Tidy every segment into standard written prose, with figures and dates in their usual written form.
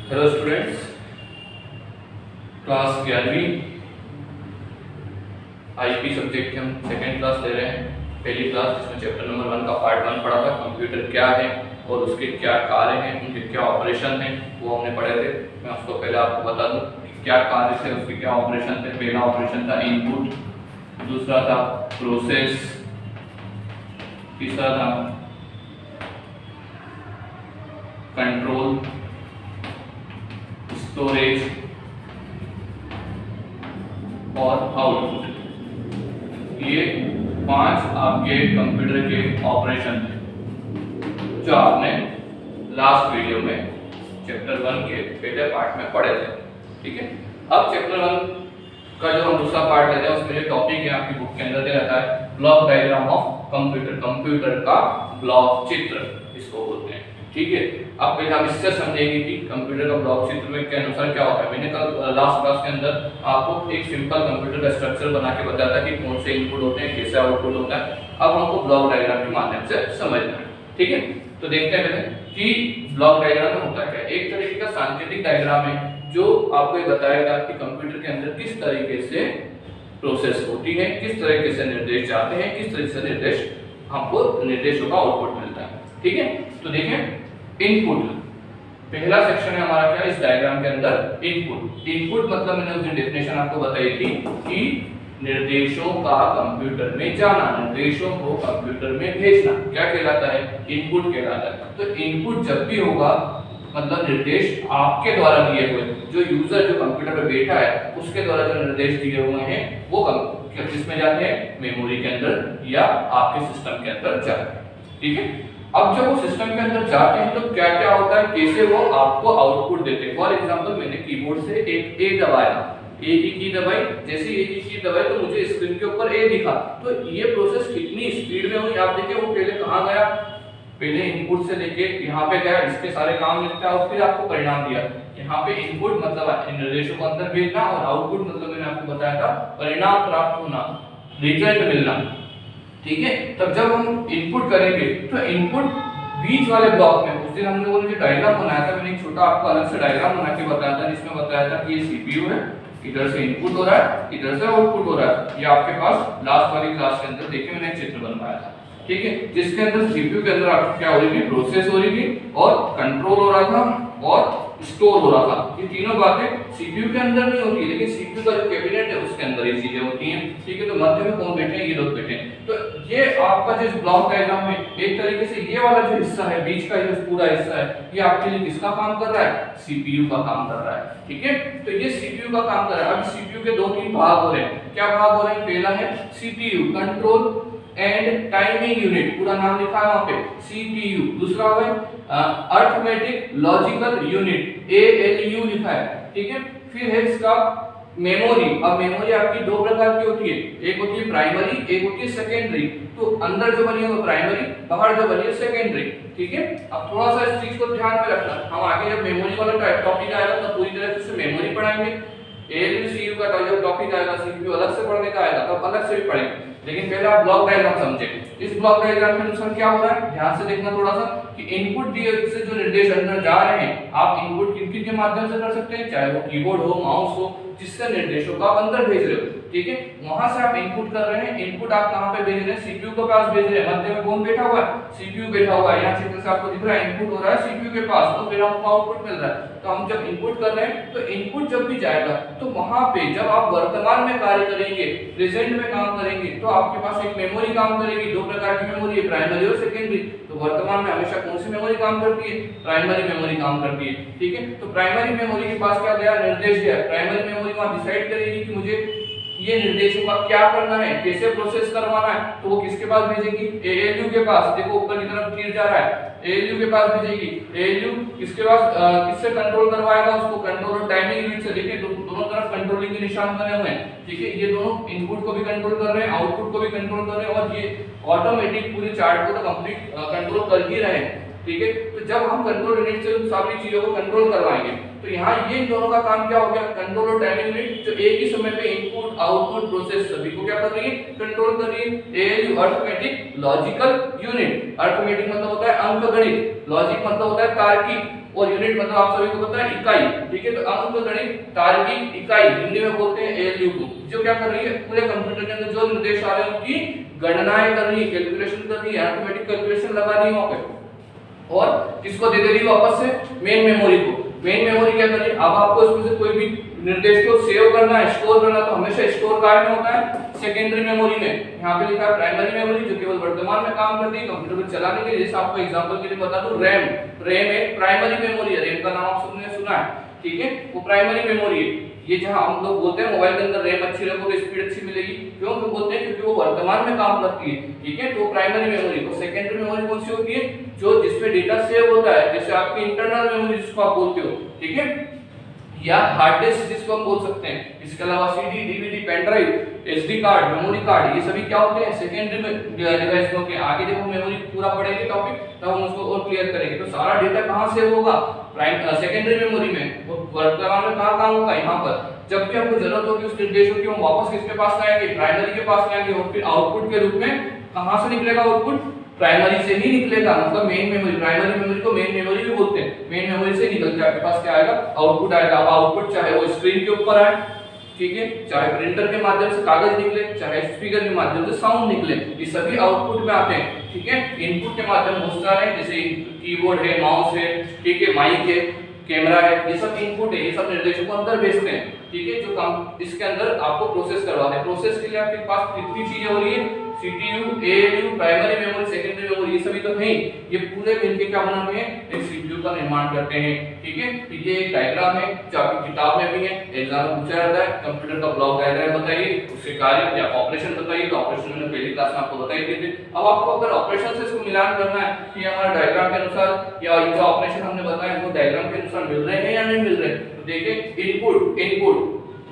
Hello students, class 11वीं IP subject की हम सेकेंड क्लास ले रहे हैं। पहली क्लास जिसमें चैप्टर नंबर 1 का पार्ट 1 पढ़ा था, कंप्यूटर क्या है और उसके क्या कार्य हैं, उनके क्या ऑपरेशन हैं, वो हमने पढ़े थे। मैं उसको पहले आपको बता दूं कि क्या कार्य थे, उसके क्या ऑपरेशन थे। पहला ऑपरेशन था इनपुट, दूसरा था प्रोसेस, तीसरा था कंट्रोल, स्टोरेज और आउटपुट। ये 5 आपके कंप्यूटर के ऑपरेशन थे जो आपने लास्ट वीडियो में चैप्टर 1 के पहले पार्ट में पढ़े थे। ठीक है, अब चैप्टर 1 का जो हम दूसरा पार्ट लेते हैं उसमें जो टॉपिक है आपकी बुक के अंदर दे रखा है block diagram of computer. Computer का ब्लॉक चित्र इसको बोलते हैं। ठीक है, अब पहले हम इससे समझेंगे कि कंप्यूटर का ब्लॉक चित्र में के अनुसार क्या होता है। मैंने कल लास्ट क्लास के अंदर आपको एक सिंपल कंप्यूटर का स्ट्रक्चर बना के बताया था कि कौन से इनपुट होते हैं, कैसे आउटपुट होता है। अब हमको ब्लॉक डायग्राम के माध्यम से समझना है। ठीक है, तो देखते हैं पहले कि ब्लॉक डायग्राम में होता क्या है। एक तरीके का सांकेतिक डायग्राम है जो आपको ये बताएगा कि कंप्यूटर के अंदर किस तरीके से प्रोसेस होती है, किस तरीके से निर्देश जाते हैं, किस तरीके से निर्देश हमको निर्देशों का आउटपुट मिलता है। ठीक है, तो देखें इनपुट पहला सेक्शन है हमारा क्या इस डायग्राम के अंदर इनपुट। इनपुट मतलब मैंने उस दिन डेफिनेशन आपको बताई थी कि निर्देशों का कंप्यूटर में जाना, निर्देशों को कंप्यूटर में भेजना क्या कहलाता है, इनपुट कहलाता है। तो इनपुट जब भी होगा मतलब निर्देश आपके द्वारा दिए हुए, जो यूजर जो कंप्यूटर पे बैठा है उसके द्वारा जो निर्देश दिए हुए हैं वो किसमें जाते हैं, मेमोरी के अंदर या आपके सिस्टम के अंदर जाते हैं। ठीक है, अब जब वो सिस्टम के अंदर जाते हैं तो क्या क्या होता है, कैसे वो आपको आउटपुट देते हैं। फॉर एग्जांपल मैंने कीबोर्ड से एक ए दबाया, ए की दबाई, जैसे ए की दबाई तो मुझे स्क्रीन के ऊपर ए दिखा। तो ये प्रोसेस कितनी स्पीड में हुई आप देखिए। वो पहले कहां गया, पहले इनपुट से लेके यहाँ पे गया, इसके सारे काम निपटा और फिर आपको परिणाम दिया। यहाँ पे इनपुट मतलब निर्देशों को अंदर भेजना और आउटपुट मतलब मैंने आपको बताया था परिणाम प्राप्त होना, रिजल्ट मिलना। ठीक है, तब जब हम इनपुट करेंगे तो इनपुट बीच वाले ब्लॉक में, उस दिन हम लोगों ने जो डायग्राम बनाया था, मैंने एक छोटा आपको अलग से डायग्राम बना के बताया था जिसमें बताया था कि ये सीपीयू है, इधर से इनपुट हो रहा है, इधर से आउटपुट हो रहा है। ये आपके पास लास्ट वाली क्लास के अंदर देखिए मैंने एक चित्र बनवाया था। ठीक है, जिसके अंदर सीपीयू के अंदर आपको क्या हो रही थी, प्रोसेस हो रही थी और कंट्रोल हो रहा था और स्टोर हो रहा था। ये तीनों बातें सीपीयू के अंदर नहीं होती, लेकिन सीपीयू का जो कैबिनेट है उसके अंदर ये चीजें होती हैं। ठीक है, तो मध्य में कौन बैठे हैं, ये लोग बैठे हैं। तो ये आपका जो ब्लॉक डायग्राम में एक तरीके से ये वाला जो हिस्सा है, बीच का जो पूरा हिस्सा है, ये आपके लिए किसका काम कर रहा है, सीपीयू का काम कर रहा है। ठीक है, तो ये सीपीयू का काम कर रहा है। अब सीपीयू के 2-3 भाग हो रहे हैं। क्या भाग हो रहे हैं, पहला है CPU control and timing unit, पूरा नाम लिखा है वहां पे सीपीयू। दूसरा है अरिथमेटिक लॉजिकल यूनिट, एएलयू लिखा है। ठीक है, फिर है इसका मेमोरी। अब मेमोरी आपकी 2 प्रकार की होती है, एक होती है प्राइमरी, एक होती है सेकेंडरी। तो अंदर जो बनी है वो प्राइमरी, बाहर जो बनी है सेकेंडरी। ठीक है, अब थोड़ा सा इस चीज को ध्यान में रखना, हम आगे जब मेमोरी वाला टॉपिक आएगा तो पूरी तरह से मेमोरी पढ़ाएंगे। एएलयू सीयू का जब टॉपिक आएगा, सीपीयू अलग से पढ़ने का आएगा तब अलग से भी पढ़ेंगे। लेकिन पहले आप ब्लॉक डायग्राम समझें। इस ब्लॉक डायग्राम के अनुसार क्या हो रहा है, ध्यान से देखना थोड़ा सा कि इनपुट दिए से जो निर्देश अंदर जा रहे हैं, आप इनपुट किन के माध्यम से कर सकते हैं, चाहे वो कीबोर्ड हो, माउस हो, जिससे निर्देशों को आप अंदर भेज रहे हो। ठीक है, वहां से आप इनपुट कर रहे हैं। इनपुट आप कहां पे भेज रहे हैं, सीपीयू के पास भेज रहे हैं। मध्य में कौन बैठा हुआ है, सीपीयू बैठा हुआ है। यहां चित्र से आपको दिख रहा है इनपुट हो रहा है सीपीयू के पास और फिर हमको आउटपुट मिल रहा है। तो हम जब इनपुट कर रहे हैं तो इनपुट जब भी जाएगा तो वहां पे जब आप वर्तमान में कार्य करेंगे, प्रेजेंट में काम करेंगे, तो आपके पास एक मेमोरी काम करेगी। 2 प्रकार की मेमोरी है, प्राइमरी और सेकेंडरी। तो वर्तमान में हमेशा कौन सी मेमोरी काम करती है, प्राइमरी मेमोरी काम करती है। ठीक है, तो प्राइमरी मेमोरी के पास क्या गया, निर्देश गया। प्राइमरी मेमोरी वहां डिसाइड करेगी कि मुझे ये निर्देशों का क्या करना है, कैसे प्रोसेस करवाना है। तो वो किसके पास भेजेगी, एएलयू के पास। देखो ऊपर की तरफ तीर जा रहा है, एएलयू के पास भेजेगी। एएलयू किसके पास, किससे कंट्रोल करवाएगा उसको, कंट्रोल और टाइमिंग यूनिट से। देखिए दोनों तरफ कंट्रोलिंग के निशान बने हुए हैं। ठीक है, ये दोनों इनपुट को भी कंट्रोल कर रहे हैं, आउटपुट को भी कंट्रोल कर रहे हैं और ये ऑटोमेटिक पूरे चार्ट को तो कंप्लीट कंट्रोल कर ही रहे हैं। ठीक है। तो जब हम कंट्रोल यूनिट से उन सारी चीजों को कंट्रोल करवाएंगे तो यहाँ ये इन दोनों का काम क्या हो गया, कंट्रोल और टाइमिंग यूनिट जो एक ही समय पे इनपुट आउटपुट प्रोसेस सभी को क्या कर रही है, कंट्रोल कर रही है। ALU arithmetic logical unit, arithmetic मतलब होता है अंकगणित, लॉजिक मतलब होता है तार्किक और यूनिट मतलब आप सभी को पता है इकाई, ठीक है। तो अंकगणित तार्किक इकाई हिंदी में बोलते हैं एएलयू को, जो क्या कर रही है पूरे कंप्यूटर के अंदर जो निर्देश आ रहे हैं उनकी गणनाएं कर रही है, कैलकुलेशन कर रही है, अर्थमेटिक कैलकुलेशन लगा रही है वहां पे, और किसको दे रही है वापस से मेन मेमोरी को। मेन मेमोरी क्या कर रही है, अब आपको इसमें से कोई भी निर्देश को सेव करना है, स्टोर करना, तो हमेशा स्टोर कहाँ में होता है, सेकेंडरी मेमोरी में। यहाँ पे लिखा है प्राइमरी मेमोरी जो केवल वर्तमान में काम करती है कंप्यूटर को चलाने के लिए। जैसे आपको एग्जांपल के लिए बता दूं, रैम, रैम एक प्राइमरी मेमोरी है, रैम का नाम आप सबने सुना है, ठीक है, वो प्राइमरी मेमोरी है। ये जहां हम लोग बोलते हैं मोबाइल के अंदर रैम अच्छी रखोगे स्पीड अच्छी मिलेगी, क्यों बोलते हैं, क्योंकि वो वर्तमान में काम करती है, ठीक है। तो प्राइमरी मेमोरी को, सेकेंडरी मेमोरी कौन सी होती है, जो जिसमें डेटा सेव होता है, जैसे आपकी इंटरनल मेमोरी जिसको आप बोलते हो, ठीक है, या हार्ड डिस्क जिसको हम बोल सकते हैं। इसके अलावा CD, DVD, pen drive, SD card, memory card, ये सभी क्या होते हैं, सेकेंडरी में डिवाइस होते हैं। आगे जब हम मेमोरी पूरा पढ़ेंगे टॉपिक तब हम उसको और क्लियर करेंगे। तो सारा डेटा कहां सेव होगा, सेकेंडरी मेमोरी में। वो वर्तमान में कहां काम होगा, यहाँ पर। जब भी आपको जरूरत होगी उस निर्देशों की, हम वापस किसके पास लाएंगे, प्राइमरी के पास लाएंगे, और फिर आउटपुट के रूप में कहां से निकलेगा आउटपुट, प्राइमरी से ही निकलेगा, मतलब मेन मेमोरी। प्राइमरी मेमोरी को मेन मेमोरी भी बोलते हैं। मेन मेमोरी से निकल के आपके पास क्या आएगा, आउटपुट आएगा। अब आउटपुट चाहे वो स्क्रीन के ऊपर आए, ठीक है, चाहे प्रिंटर के माध्यम से कागज निकले, चाहे स्पीकर के माध्यम से साउंड निकले, ये सभी आउटपुट में आते हैं, ठीक है। इनपुट के माध्यम बहुत सारे हैं, जैसे कीबोर्ड है, माउस है, ठीक है, माइक है, कैमरा है, ये सब इनपुट है, ये सब निर्देशों को अंदर भेजते हैं, ठीक है, जो काम इसके अंदर आपको प्रोसेस करवाते हैं। प्रोसेस के लिए आपके पास कितनी चीजें हो रही है, CPU, ALU, primary memory, secondary memory, ये सभी तो है, ये पूरे मिलके क्या बनाते हैं, एक सीपीयू का निर्माण करते हैं, ठीक है। तो ये एक डायग्राम है जो आपकी किताब में भी है, एग्जाम में पूछा जाता है, कंप्यूटर का ब्लॉक डायग्राम बताइए, उसके कार्य या ऑपरेशन बताइए। तो ऑपरेशन मैंने पहली क्लास में आपको बताई थी। अब आपको अगर ऑपरेशन से इसको मिलान करना है कि हमारा डायग्राम के अनुसार या ये जो ऑपरेशन हमने बताया वो डायग्राम के अनुसार मिल रहे हैं या नहीं मिल रहे, तो देखिए इनपुट,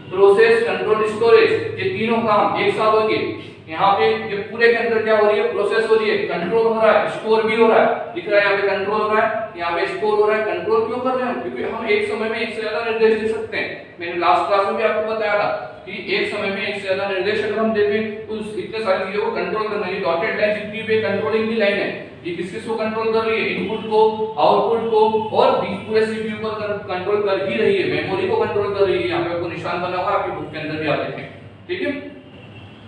प्रोसेस, कंट्रोल, स्टोरेज, ये तीनों काम एक साथ होंगे। यहाँ पे ये पूरे के अंदर क्या हो रही है, प्रोसेस हो रही है, कंट्रोल हो रहा है, स्टोर भी हो रहा है, दिख रहा है यहाँ पे कंट्रोल हो रहा है, यहाँ पे स्टोर हो रहा है। कंट्रोल क्यों कर रहे हैं, क्योंकि हम एक समय में एक से ज्यादा निर्देश दे सकते हैं। मैंने लास्ट क्लास में भी आपको बताया था कि एक समय में एक से ज्यादा निर्देश अगर हम देते हैं तो इतने सारी चीजों को कंट्रोल करना है। डॉटेड लाइन जितनी भी कंट्रोलिंग की लाइन है, ये किसको कंट्रोल कर रही है, इनपुट को, आउटपुट को, और पूरे सीपीयू को कंट्रोल कर ही रही है, मेमोरी को कंट्रोल कर रही है। यहाँ पे आपको निशान बना हुआ है, आपकी बुक के अंदर भी आप देखें, ठीक है।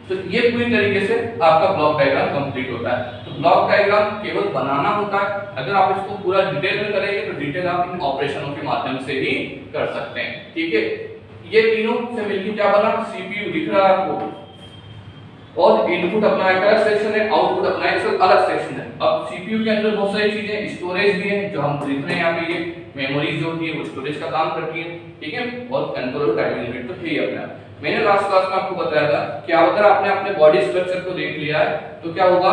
तो ये पूरी तरीके से आपका ब्लॉक डायग्राम कंप्लीट होता है। तो ब्लॉक डायग्राम केवल बनाना होता है, अगर आप इसको पूरा डिटेल में करेंगे तो डिटेल आप इन ऑपरेशनों के माध्यम से ही कर सकते हैं, ठीक है। ये तीनों से मिलकर क्या बना, सीपीयू दिख रहा है आपको, और इनपुट अपना एक अलग सेक्शन है, आउटपुट अपना एक अलग सेक्शन है। अब सीपीयू के अंदर बहुत सारी चीजें, स्टोरेज भी है जो हम लिख रहे हैं यहाँ पे, ये मेमोरीज जो होती है वो स्टोरेज का काम करती है, ठीक है, और कंट्रोल टाइमिंग यूनिट तो है ही अपना। मैंने लास्ट क्लास में आपको बताया था कि अगर आपने अपने बॉडी स्ट्रक्चर को देख लिया है तो क्या होगा,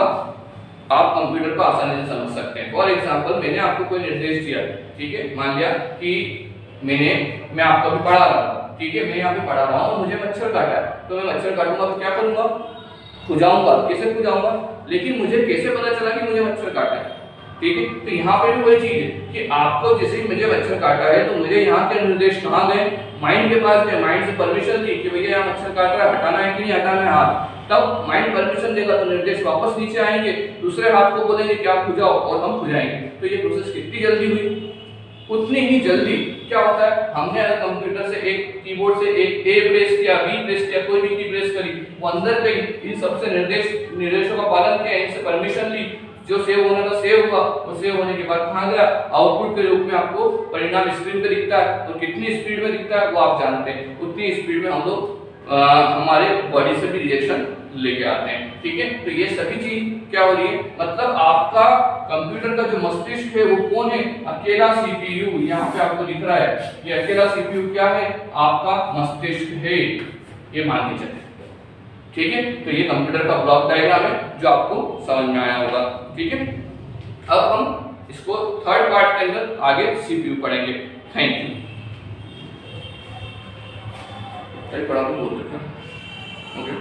आप कंप्यूटर को आसानी से समझ सकते हैं। फॉर एग्जांपल मैंने आपको कोई निर्देश दिया, ठीक है, मान लिया कि मैं आपको अभी पढ़ा रहा हूँ, ठीक है, मैं यहाँ पे पढ़ा रहा हूँ, मुझे मच्छर काटा है, तो मैं मच्छर काटूंगा तो क्या करूंगा, खुजाऊंगा, कैसे खुजाऊंगा, लेकिन मुझे कैसे पता चला कि मुझे मच्छर काटा है, ठीक है। तो यहाँ पे भी वही चीज है कि आपको जैसे मुझे मच्छर काटा है तो मुझे यहाँ के निर्देश कहाँ गए, माइंड के पास गए, माइंड से परमिशन दी कि भैया यहाँ मच्छर काट रहा है, हटाना है कि नहीं हटाना है हाथ, तब माइंड परमिशन देगा तो निर्देश वापस नीचे आएंगे, दूसरे हाथ को बोलेंगे कि आप खुजाओ और हम खुजाएंगे। तो ये प्रोसेस कितनी जल्दी हुई, उतनी ही जल्दी क्या होता है, हमने अगर कंप्यूटर से एक कीबोर्ड से एक ए प्रेस किया, बी प्रेस किया, कोई भी की प्रेस करी, वो अंदर गई, इन सबसे निर्देशों का पालन किया, इनसे परमिशन ली, जो सेव होना था सेव हुआ, और सेव होने के बाद कहाँ गया, आउटपुट के रूप में आपको परिणाम स्क्रीन पे दिखता है। तो कितनी स्पीड में दिखता है वो आप जानते हैं, उतनी स्पीड में हम लोग हमारे बॉडी से भी रिएक्शन लेके आते हैं, ठीक है। तो ये सभी चीज क्या हो रही है, मतलब आपका कंप्यूटर का जो मस्तिष्क है वो कौन है, अकेला सीपीयू, यहाँ पे आपको दिख रहा है, ये अकेला सीपीयू क्या है, आपका मस्तिष्क है, ये मान के चले, ठीक है। तो ये कंप्यूटर का ब्लॉक डायग्राम है जो आपको समझ में आया होगा, ठीक है। अब हम इसको थर्ड पार्ट के अंदर आगे सीपीयू पढ़ेंगे। Thank you. पढ़ा तो बोल देता, ओके।